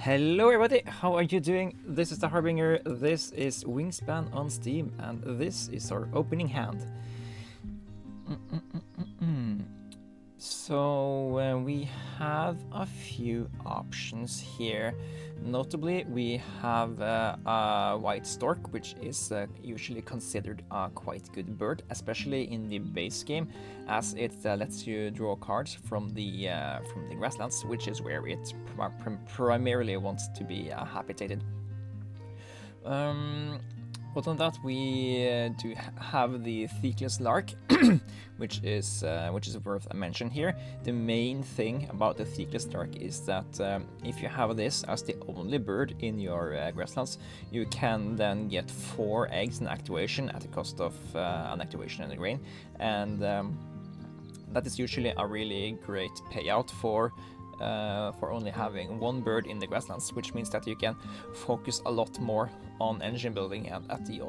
Hello everybody, how are you doing? This is the Harbinger, this is Wingspan on Steam, and this is our opening hand. So we have a few options here. Notably, we have a white stork, which is usually considered a quite good bird, especially in the base game, as it lets you draw cards from the grasslands, which is where it primarily wants to be habitated. Other than that, we do have the Theakless Lark, which is worth a mention here. The main thing about the Theakless Lark is that if you have this as the only bird in your grasslands, you can then get 4 eggs in activation at the cost of an activation and a grain, and that is usually a really great payout for only having 1 bird in the grasslands, which means that you can focus a lot more on engine building at the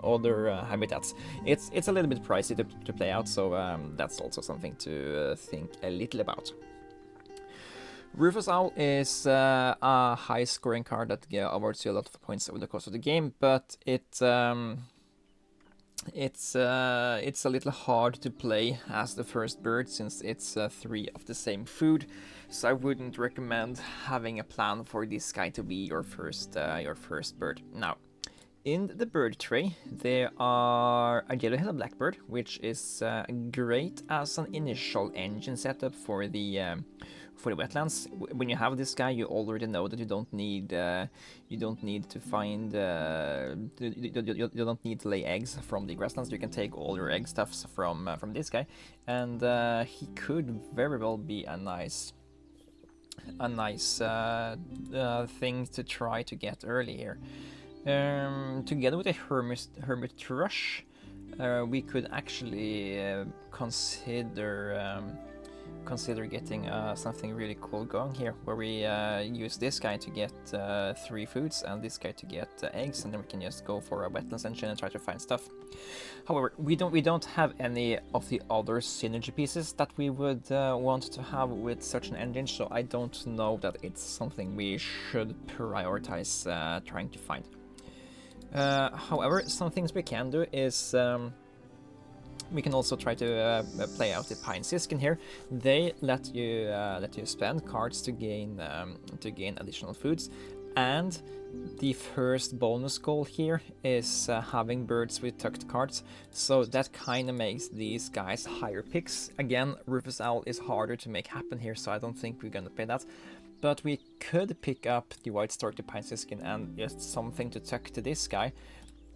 other habitats. It's a little bit pricey to play out, so that's also something to think a little about. Rufus Owl is a high-scoring card that awards you a lot of points over the course of the game, but it's a little hard to play as the first bird since it's 3 of the same food, so I wouldn't recommend having a plan for this guy to be your first bird. Now, in the bird tray, there are a yellow-headed blackbird, which is great as an initial engine setup for the wetlands. When you have this guy, you already know that you don't need to find you don't need to lay eggs from the grasslands. You can take all your egg stuffs from this guy, and he could very well be a nice thing to try to get early here. Together with a hermit thrush, we could actually consider getting something really cool going here, where we use this guy to get 3 foods and this guy to get eggs, and then we can just go for a wetlands engine and try to find stuff. However, we don't have any of the other synergy pieces that we would want to have with such an engine, so I don't know that it's something we should prioritize trying to find. However, some things we can do is we can also try to play out the Pine Siskin here. They let you spend cards to gain additional foods, and the first bonus goal here is having birds with tucked cards, so that kind of makes these guys higher picks. Again, Rufus Owl is harder to make happen here, so I don't think we're gonna play that. But we could pick up the White Stork, the Pine Siskin, and just something to tuck to this guy.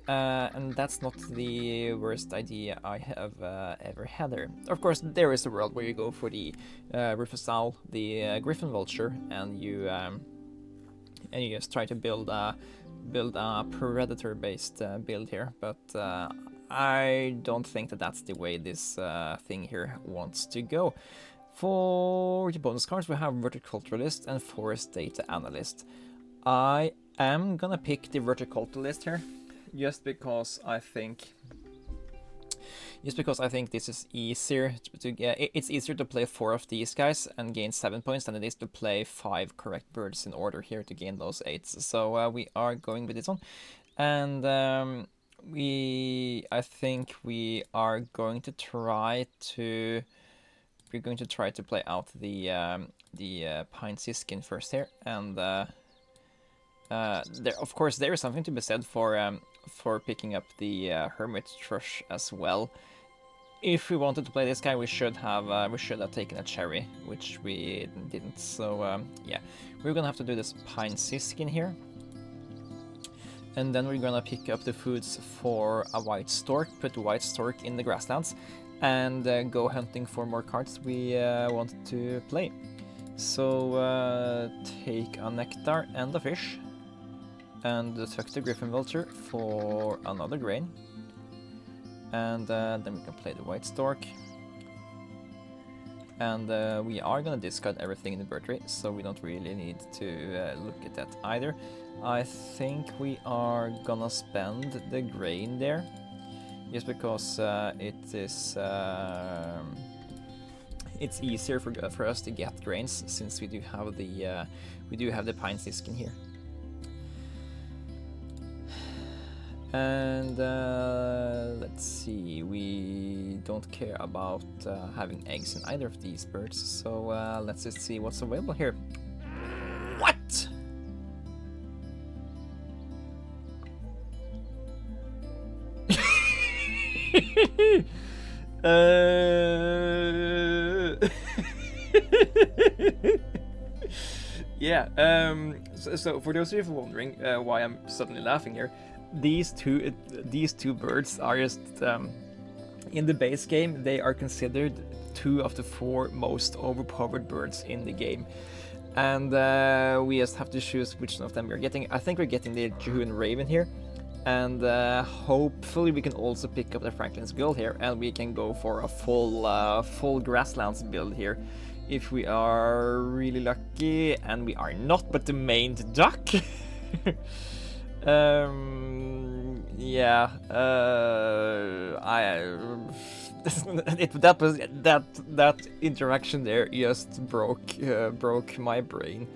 And that's not the worst idea I have ever had there. Of course, there is a world where you go for the Rufus Owl, the Griffin Vulture, and you just try to build a predator-based build here. But I don't think that that's the way this thing here wants to go. For the bonus cards, we have Verticulturalist and Forest Data Analyst. I am gonna pick the Verticulturalist here, just because I think this is easier to get. It's easier to play 4 of these guys and gain 7 points than it is to play 5 correct birds in order here to gain those 8s. So we are going with this one, and I think we are going to try to. We're going to try to play out the Pine Siskin first here, and there, of course, there is something to be said for picking up the Hermit Thrush as well. If we wanted to play this guy, we should have taken a cherry, which we didn't. So yeah, we're gonna have to do this Pine Siskin here, and then we're gonna pick up the foods for a White Stork, put the White Stork in the grasslands, and go hunting for more cards we want to play. So take a Nectar and a fish, and tuck the Griffin Vulture for another grain, and then we can play the White Stork. And we are gonna discard everything in the bird tray, so we don't really need to look at that either. I think we are gonna spend the grain there, just because it it's easier for us to get grains since we do have the pine siskin here. And let's see, we don't care about having eggs in either of these birds, so let's just see what's available here. What? Yeah, so for those of you wondering why I'm suddenly laughing here, these two birds are just in the base game, they are considered 2 of the 4 most overpowered birds in the game, and we just have to choose which one of them we're getting. I think we're getting the Gull Or Raven here, and hopefully we can also pick up the Franklin's Gull here, and we can go for a full grasslands build here if we are really lucky, and we are not, but the maned duck. Yeah, that interaction there just broke my brain.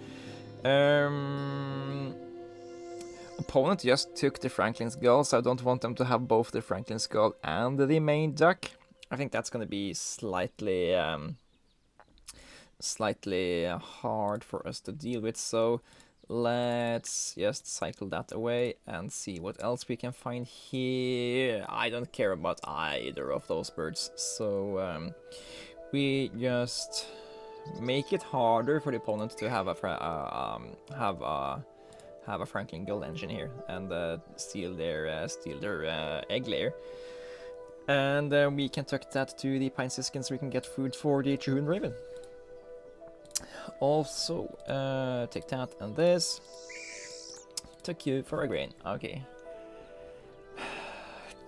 Opponent just took the Franklin's Gull, so I don't want them to have both the Franklin's Gull and the main duck. I think that's gonna be slightly hard for us to deal with, so let's just cycle that away and see what else we can find here. I don't care about either of those birds, so we just make it harder for the opponent to have a Franklin Gull engine here and steal their egg layer. And we can tuck that to the Pine Siskin so we can get food for the Gull Or Raven. Also, take that and this. Took you for a grain. Okay.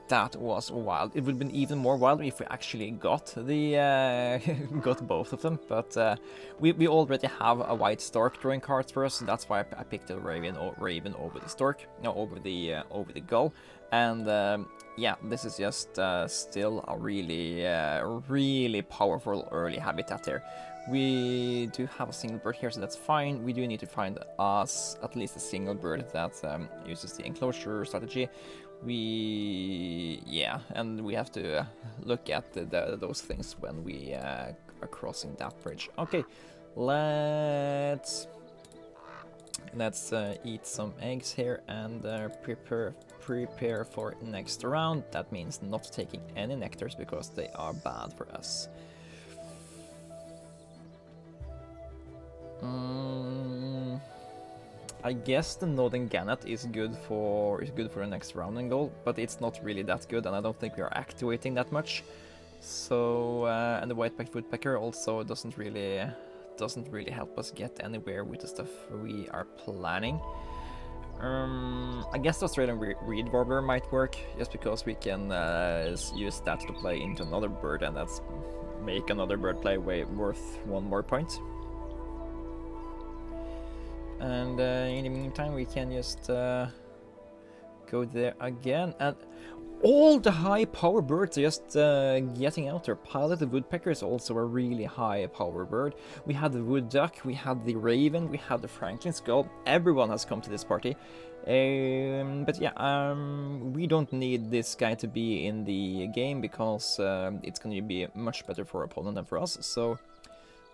That was wild. It would have been even more wild if we actually got the got both of them. But we already have a white Stork drawing cards for us, so that's why I picked the Raven over the Stork, no, over the Gull. And yeah, this is just still a really powerful early habitat here. We do have a single bird here, so that's fine. We do need to find us at least a single bird that uses the enclosure strategy. Yeah, and we have to look at those things when we are crossing that bridge. Okay, let's eat some eggs here and prepare for next round. That means not taking any nectars because they are bad for us. I guess the Northern Gannet is good for the next round and goal, but it's not really that good, and I don't think we are activating that much. So and the White-backed Woodpecker also doesn't really help us get anywhere with the stuff we are planning. I guess the Australian Reed Warbler might work, just because we can use that to play into another bird, and that's make another bird play worth 1 more point. And in the meantime, we can just go there again, and all the high power birds are just getting out there. Pilot the Woodpecker is also a really high power bird. We had the Wood Duck, we had the Raven, we had the Franklin's Gull. Everyone has come to this party. But yeah, we don't need this guy to be in the game because it's going to be much better for our opponent than for us. So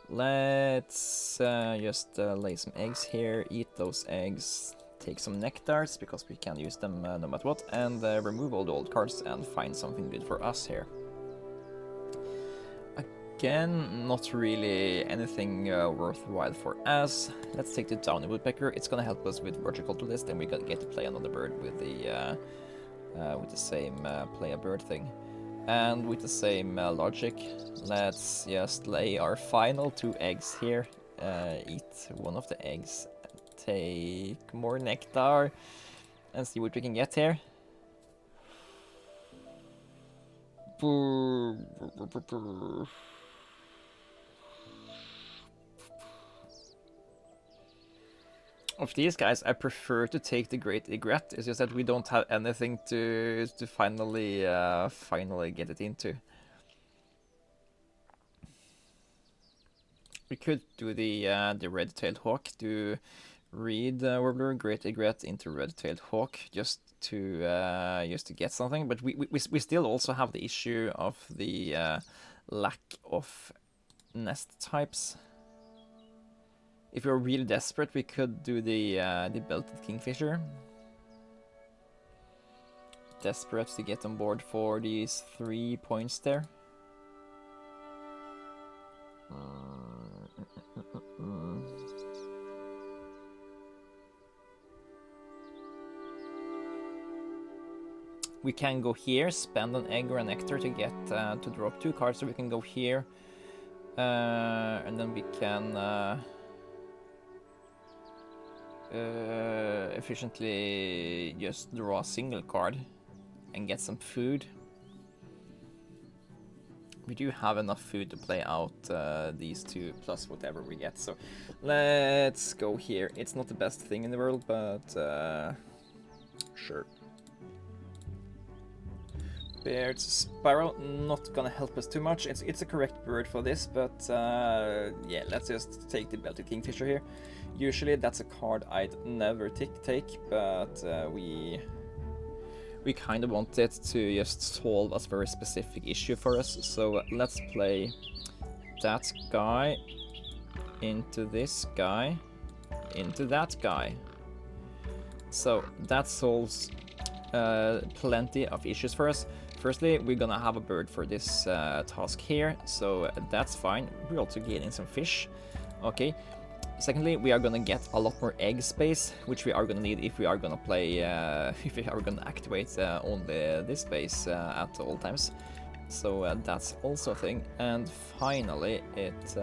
let's just lay some eggs here, eat those eggs, take some nectars because we can use them no matter what, and remove all the old cards and find something good for us here. Again, not really anything worthwhile for us. Let's take the Downy Woodpecker. It's gonna help us with vertical list, and we gotta get to play another bird with the same play a bird thing. And with the same logic, let's just lay our final 2 eggs here, eat one of the eggs, take more nectar, and see what we can get here. Of these guys, I prefer to take the Great Egret. It's just that we don't have anything to finally get it into. We could do the red-tailed hawk, do reed warbler, great egret into red-tailed hawk, just to get something. But we still also have the issue of the lack of nest types. If we're really desperate, we could do the belted kingfisher. Desperate to get on board for these 3 points there. We can go here, spend an egg or a nectar to get to drop 2 cards, so we can go here, and then we can efficiently just draw a single card and get some food. We do have enough food to play out these 2 plus whatever we get, so let's go here. It's not the best thing in the world, but sure. Beard's Sparrow, not gonna help us too much. It's a correct bird for this, but yeah, let's just take the belted kingfisher here. Usually that's a card I'd never take, but we kind of want it to just solve a very specific issue for us. So let's play that guy into this guy into that guy. So that solves plenty of issues for us. Firstly, we're gonna have a bird for this task here, so that's fine. We're also gaining some fish. Okay. Secondly, we are gonna get a lot more egg space, which we are gonna need if we are gonna play, if we are gonna activate only this space at all times. So that's also a thing. And finally, it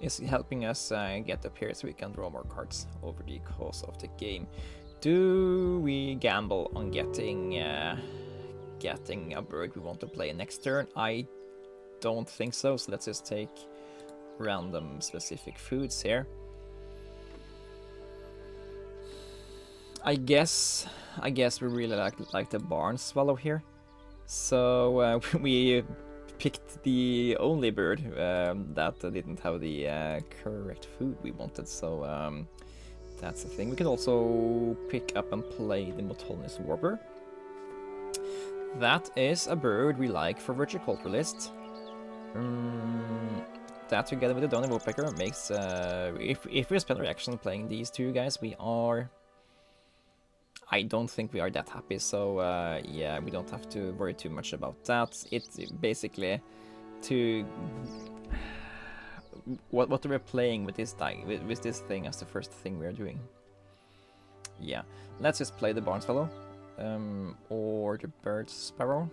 is helping us get up here so we can draw more cards over the course of the game. Do we gamble on getting a bird we want to play next turn? I don't think so, so let's just take random specific foods here. I guess we really like the barn swallow here, so we picked the only bird that didn't have the correct food we wanted, so that's the thing. We could also pick up and play the Motonus Warbler. That is a bird we like for Verticulturalist. That together with the Donny Woodpecker makes, if we spend our action playing these 2 guys, I don't think we are that happy, so yeah, we don't have to worry too much about that. It's basically to... What are we playing with this with this thing as the first thing we are doing? Yeah, let's just play the barn swallow, or the bird sparrow,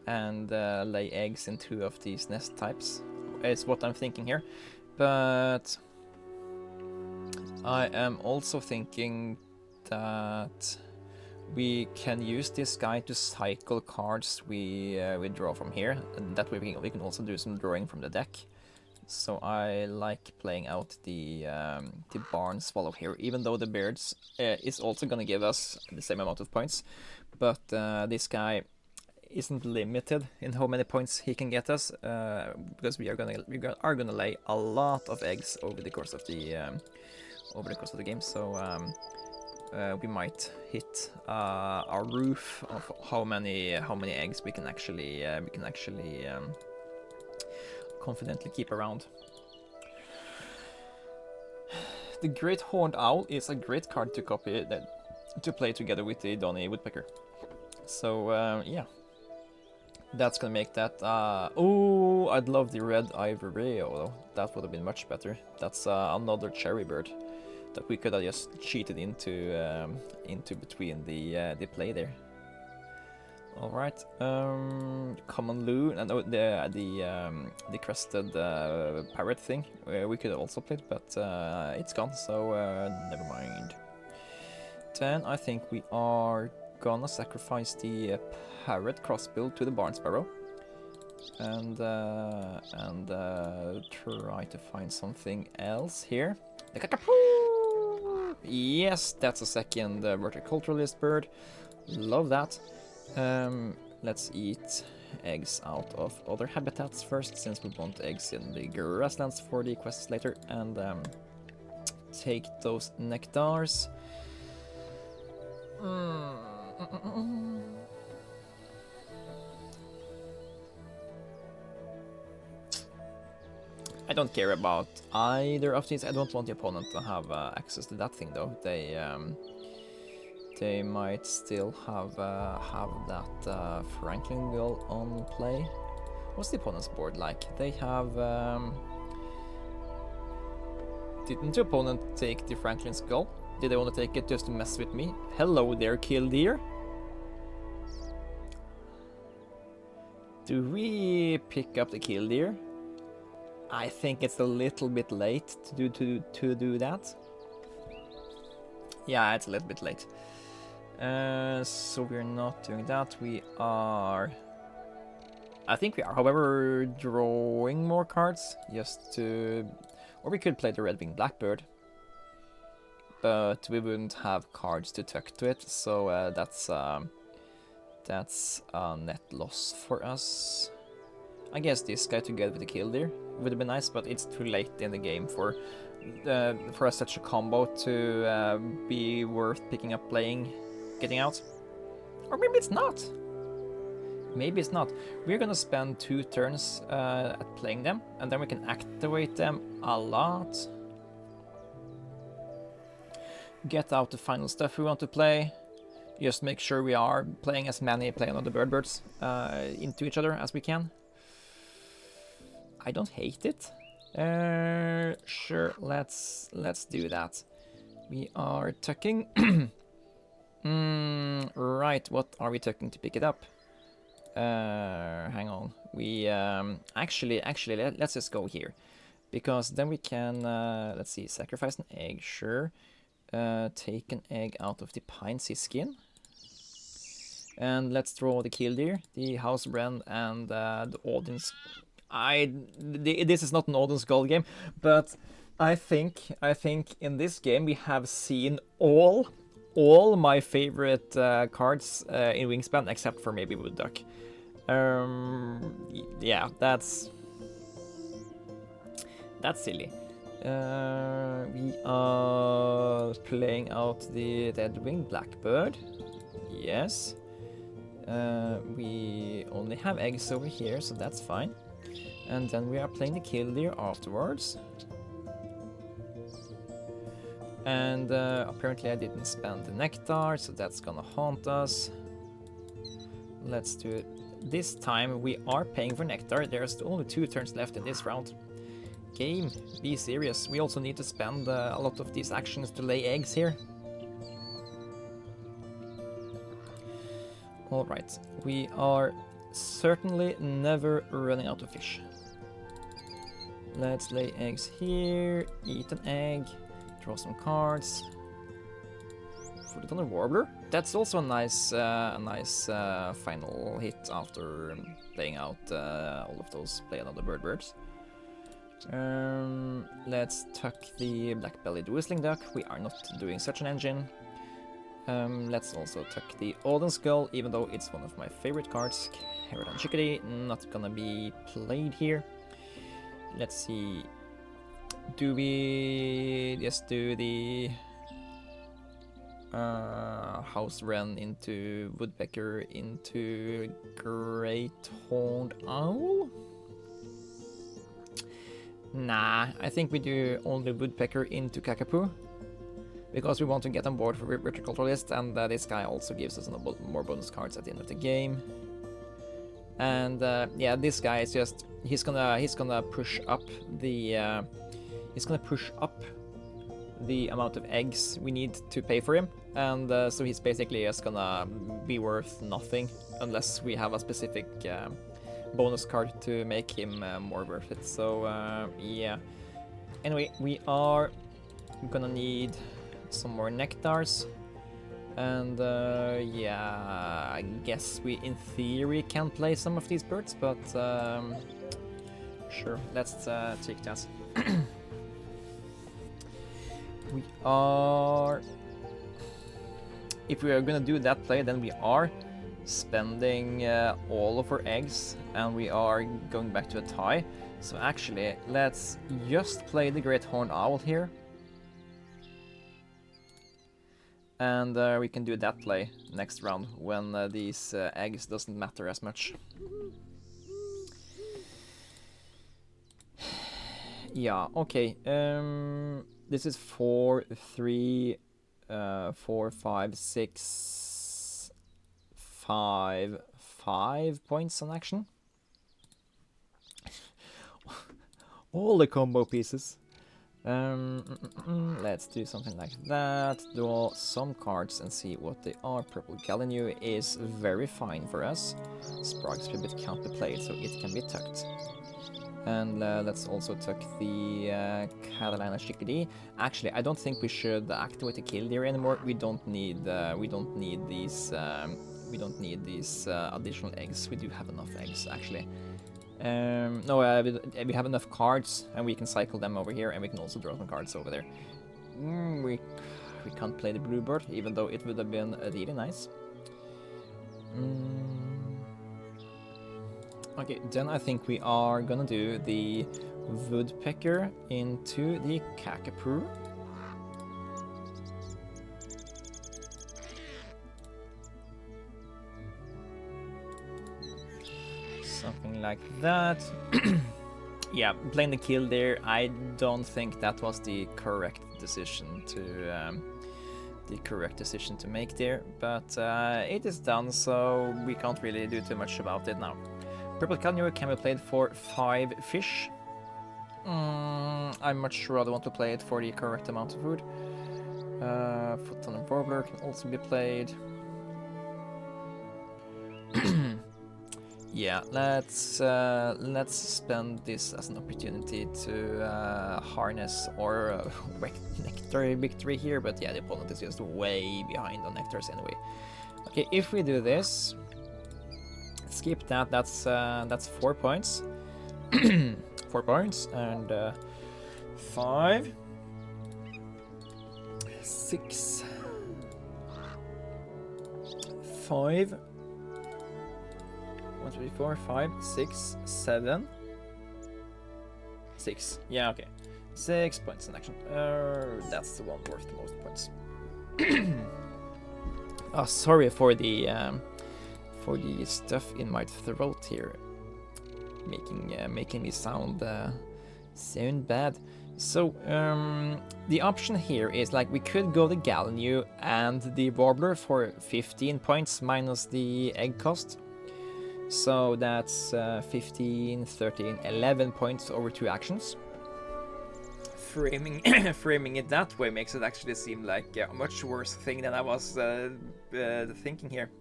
and lay eggs in 2 of these nest types. Is what I'm thinking here, but I am also thinking that we can use this guy to cycle cards we draw from here, and that way we can also do some drawing from the deck. So I like playing out the barn swallow here, even though the birds is also gonna give us the same amount of points, but this guy isn't limited in how many points he can get us, because we are gonna lay a lot of eggs over the course of the game. So we might hit our roof of how many eggs we can actually confidently keep around. The Great Horned Owl is a great card to copy to play together with the Donny Woodpecker. So yeah, that's gonna make that. Oh, I'd love the red ivory though. That would have been much better. That's another cherry bird that we could have just cheated into between the play there. All right, common loon and the crested parrot thing we could have also played, but it's gone, so never mind. Then I think we are gonna sacrifice the parrot crossbill to the barn sparrow, and try to find something else here. The cockapoo! Yes, that's a second verticulturalist bird. Love that. Let's eat eggs out of other habitats first, since we want eggs in the grasslands for the quests later, and take those nectars. I don't care about either of these. I don't want the opponent to have access to that thing, though. They might still have that Franklin Gull on play. What's the opponent's board like? They have... Didn't the opponent take the Franklin's Gull? Did they want to take it just to mess with me? Hello there, killdeer. Do we pick up the killdeer? I think it's a little bit late to do that. Yeah, it's a little bit late. So we're not doing that. We are... I think we are, however, drawing more cards just to... Or we could play the red-winged blackbird. But we wouldn't have cards to tuck to it, so that's a net loss for us. I guess this guy together with the killdeer would have been nice, but it's too late in the game for such a combo to be worth picking up, getting out. Or maybe it's not. Maybe it's not. We're gonna spend 2 turns at playing them, and then we can activate them a lot. Get out the final stuff we want to play. Just make sure we are playing as many playing on the birds into each other as we can. I don't hate it. Sure, let's do that. We are tucking. Right, what are we tucking to pick it up? Hang on. We actually let's just go here, because then we can let's see, sacrifice an egg, sure. Take an egg out of the Pinesea skin. And let's draw the killdeer, the house wren, and the Odin's. This is not an Odin's Gold game, but I think in this game we have seen all my favorite cards in Wingspan, except for maybe Wood Duck. Yeah, that's silly. We are playing out the red-winged blackbird. Yes. We only have eggs over here, so that's fine. And then we are playing the killdeer afterwards. And apparently I didn't spend the nectar, so that's gonna haunt us. Let's do it. This time we are paying for nectar. There's only 2 turns left in this round. Game, be serious. We also need to spend a lot of these actions to lay eggs here. Alright, we are certainly never running out of fish. Let's lay eggs here, eat an egg, draw some cards. Put it on a warbler. That's also a nice final hit after playing out all of those play another birds. Let's tuck the black-bellied whistling duck. We are not doing such an engine. Let's also tuck the Odin's Gull, even though it's one of my favorite cards. Carrot and Chickadee, not gonna be played here. Let's see. Do we just do the house wren into woodpecker into great horned owl? Nah, I think we do only woodpecker into Kakapoo, because we want to get on board for Viticulturalist, and this guy also gives us more bonus cards at the end of the game. And yeah, this guy is just he's gonna push up the amount of eggs we need to pay for him, and so he's basically just gonna be worth nothing unless we have a specific bonus card to make him more worth it. So yeah. Anyway, we are gonna need some more nectars, and yeah, I guess we in theory can play some of these birds, but sure, let's take that. We are, if we are gonna do that play, then we are spending all of our eggs, and we are going back to a tie. So actually, let's just play the Great Horned Owl here. And we can do that play next round when these eggs doesn't matter as much. Yeah, okay. This is 4, 3, 4, 5, 6, 5 points on action. All the combo pieces. Let's do something like that. Draw some cards and see what they are. Purple Gallinule is very fine for us. Spark Spirit can't be played, so it can be tucked. And let's also tuck the Catalina Chickadee. Actually, I don't think we should activate the killdeer anymore. We don't need these additional eggs. We do have enough eggs actually. No, we have enough cards, and we can cycle them over here, and we can also draw some cards over there. We can't play the Bluebird, even though it would have been really nice. Okay, then I think we are gonna do the Woodpecker into the Cockapoo. Something like that. Yeah, playing the killdeer, I don't think that was the correct decision to make there, but it is done, so we can't really do too much about it now. Purple Gallinule can be played for 5 fish. I much rather want to play it for the correct amount of food. Photon and Warbler can also be played. Yeah, let's spend this as an opportunity to harness or nectar victory here, but yeah, the opponent is just way behind on nectars anyway. Okay, if we do this, skip that. That's 4 points. 4 points and 5, 6, 5. 1, 2, 3, 4, 5, 6, 7, 6. Yeah, okay. 6 points in action. That's the one worth the most points. Oh, sorry for the stuff in my throat here, making me sound bad. So the option here is like we could go the Gallinule and the Warbler for 15 points minus the egg cost. So that's 15, 13, 11 points over 2 actions. Framing it that way makes it actually seem like a much worse thing than I was thinking here.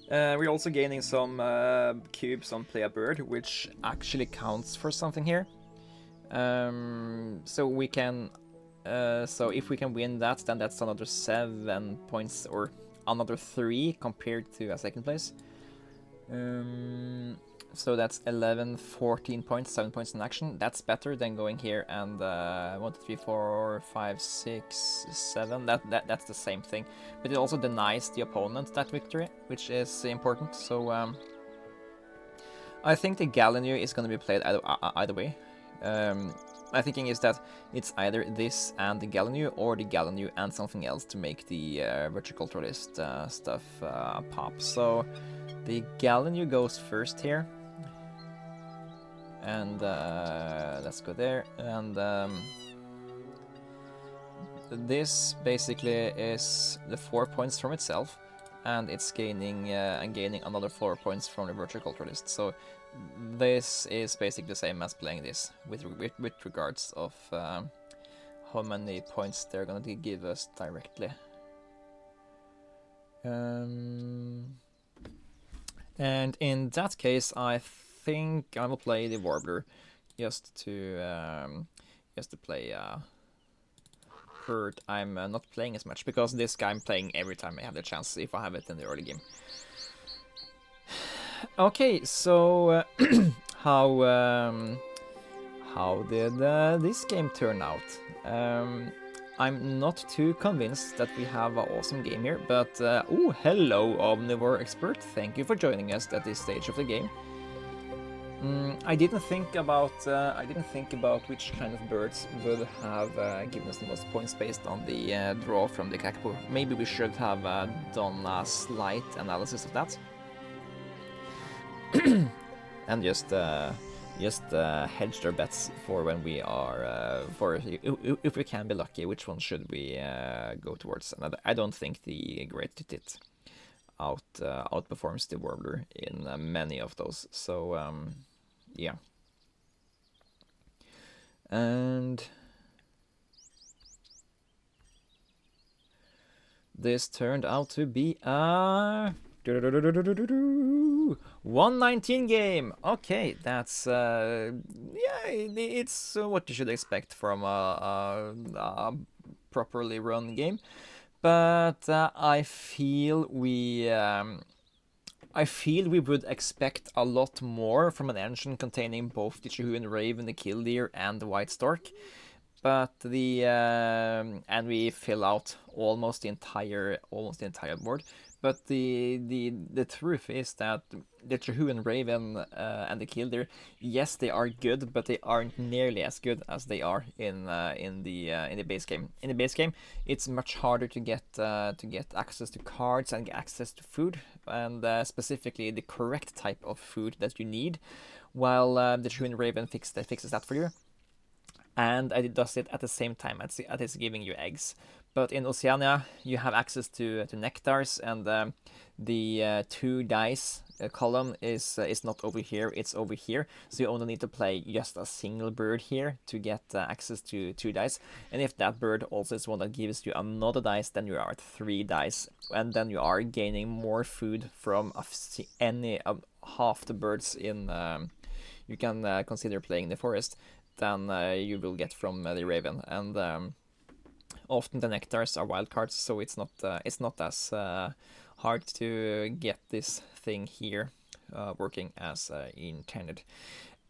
We're also gaining some cubes on Play a Bird, which actually counts for something here. So we can, so if we can win that, then that's another 7 points or another 3 compared to a second place. So that's 11, 14 points, 7 points in action. That's better than going here and 1, 2, 3, 4, 5, 6, 7. That's the same thing, but it also denies the opponent that victory, which is important. So I think the Gallinule is going to be played either way. My thinking is that it's either this and the Gallinule, or the Gallinule and something else to make the verticulturalist stuff pop. So the Gallinule goes first here, and let's go there. And this basically is the 4 points from itself, and it's gaining another 4 points from the verticulturalist. So this is basically the same as playing this with regards of how many points they're gonna give us directly. And in that case, I think I will play the Warbler just to play Bird. I'm not playing as much because this guy I'm playing every time I have the chance if I have it in the early game. Okay, so how did this game turn out? I'm not too convinced that we have an awesome game here, but oh, hello, Omnivore Expert. Thank you for joining us at this stage of the game. I didn't think about which kind of birds would have given us the most points based on the draw from the Kakpo. Maybe we should have done a slight analysis of that, and just hedged our bets for when we are if we can be lucky. Which one should we go towards? And I don't think the Great Tit outperforms the Warbler in many of those. So yeah. And this turned out to be a 119 game. Okay, that's yeah, it's what you should expect from a properly run game. But I feel we would expect a lot more from an engine containing both the Chihuahua Raven, the Killdeer, and the White Stork. But and we fill out almost the entire board. But the truth is that the Chihuahua Raven and the Killdeer, yes, they are good, but they aren't nearly as good as they are in the base game. In the base game, it's much harder to get access to cards and get access to food, and specifically the correct type of food that you need. While the Chihuahua Raven fixes that for you, and it does it at the same time as it's giving you eggs. But in Oceania, you have access to nectars, and the 2 dice column is not over here, it's over here. So you only need to play just a single bird here to get access to 2 dice. And if that bird also is one that gives you another dice, then you are at 3 dice. And then you are gaining more food from any half the birds in you can consider playing the forest than you will get from the Raven. And often the nectars are wildcards, so it's not as hard to get this thing here working as intended.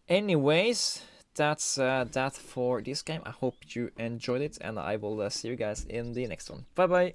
Anyways, that's that for this game. I hope you enjoyed it, and I will see you guys in the next one. Bye bye.